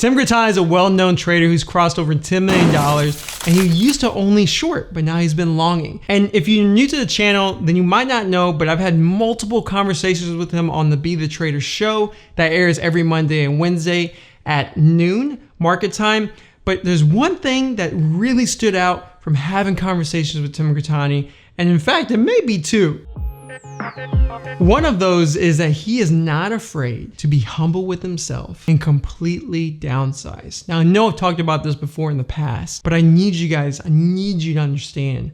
Tim Grittani is a well-known trader who's crossed over $10 million, and he used to only short, but now he's been longing. And if you're new to the channel, then you might not know, but I've had multiple conversations with him on the Be The Trader show that airs every Monday and Wednesday at noon market time. But there's one thing that really stood out from having conversations with Tim Grittani, and in fact, it may be two. One of those is that he is not afraid to be humble with himself and completely downsize. Now, I know I've talked about this before in the past, but I need you to understand.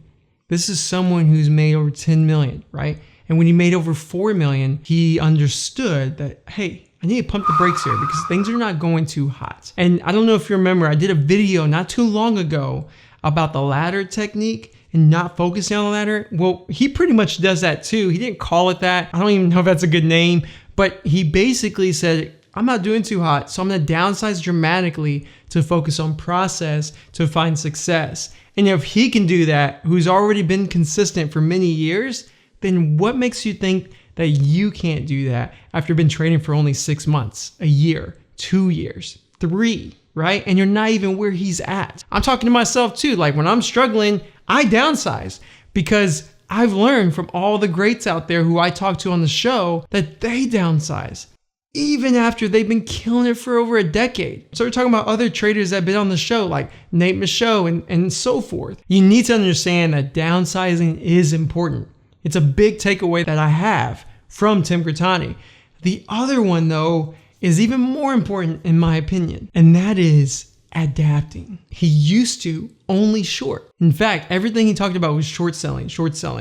This is someone who's made over 10 million, right? And when he made over 4 million, he understood that, hey, I need to pump the brakes here because things are not going too hot. And I don't know if you remember, I did a video not too long ago about the ladder technique and not focusing on the ladder. Well, he pretty much does that too. He didn't call it that. I don't even know if that's a good name, but he basically said, I'm not doing too hot, so I'm gonna downsize dramatically to focus on process to find success. And if he can do that, who's already been consistent for many years, then what makes you think that you can't do that after been trading for only 6 months, a year, 2 years, 3, right? And you're not even where he's at. I'm talking to myself too. Like when I'm struggling, I downsize because I've learned from all the greats out there who I talk to on the show that they downsize even after they've been killing it for over a decade. So we're talking about other traders that have been on the show like Nate Michaud and so forth. You need to understand that downsizing is important. It's a big takeaway that I have from Tim Grittani. The other one though is even more important in my opinion, and that is adapting. He used to only short. In fact, everything he talked about was short selling.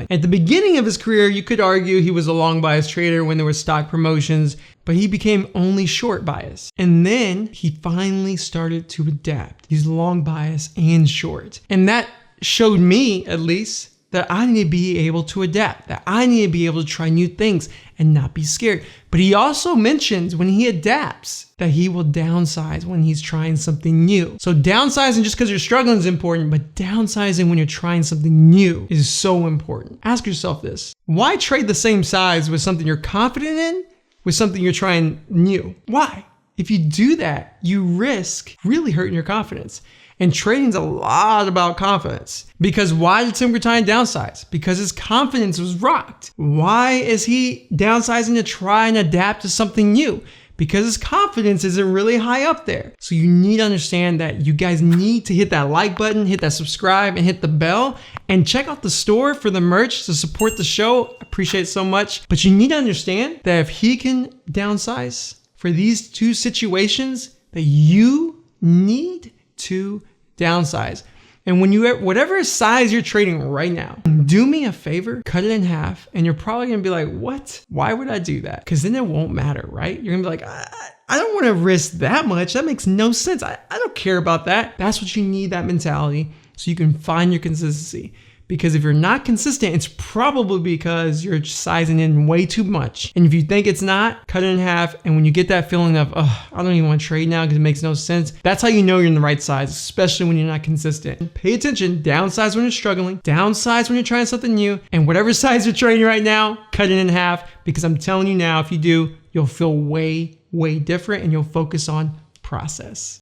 At the beginning of his career, you could argue he was a long bias trader when there were stock promotions, but he became only short bias. And then he finally started to adapt. He's long bias and short. And that showed me, at least, that I need to be able to adapt, that I need to be able to try new things and not be scared. But he also mentions when he adapts that he will downsize when he's trying something new. So downsizing just because you're struggling is important, but downsizing when you're trying something new is so important. Ask yourself this: why trade the same size with something you're confident in with something you're trying new? Why? If you do that, you risk really hurting your confidence. And trading's a lot about confidence. Because why did Tim Grittani downsize? Because his confidence was rocked. Why is he downsizing to try and adapt to something new? Because his confidence isn't really high up there. So you need to understand that you guys need to hit that like button, hit that subscribe, and hit the bell, and check out the store for the merch to support the show. I appreciate it so much. But you need to understand that if he can downsize for these two situations, that you need to downsize. And when you, whatever size you're trading right now, do me a favor, cut it in half, and you're probably gonna be like, what? Why would I do that? Because then it won't matter, right? You're gonna be like, I don't wanna risk that much. That makes no sense. I don't care about that. That's what you need, that mentality, so you can find your consistency. Because if you're not consistent, it's probably because you're sizing in way too much. And if you think it's not, cut it in half. And when you get that feeling of, oh, I don't even want to trade now because it makes no sense, that's how you know you're in the right size, especially when you're not consistent. Pay attention, downsize when you're struggling, downsize when you're trying something new, and whatever size you're trading right now, cut it in half, because I'm telling you now, if you do, you'll feel way, way different and you'll focus on process.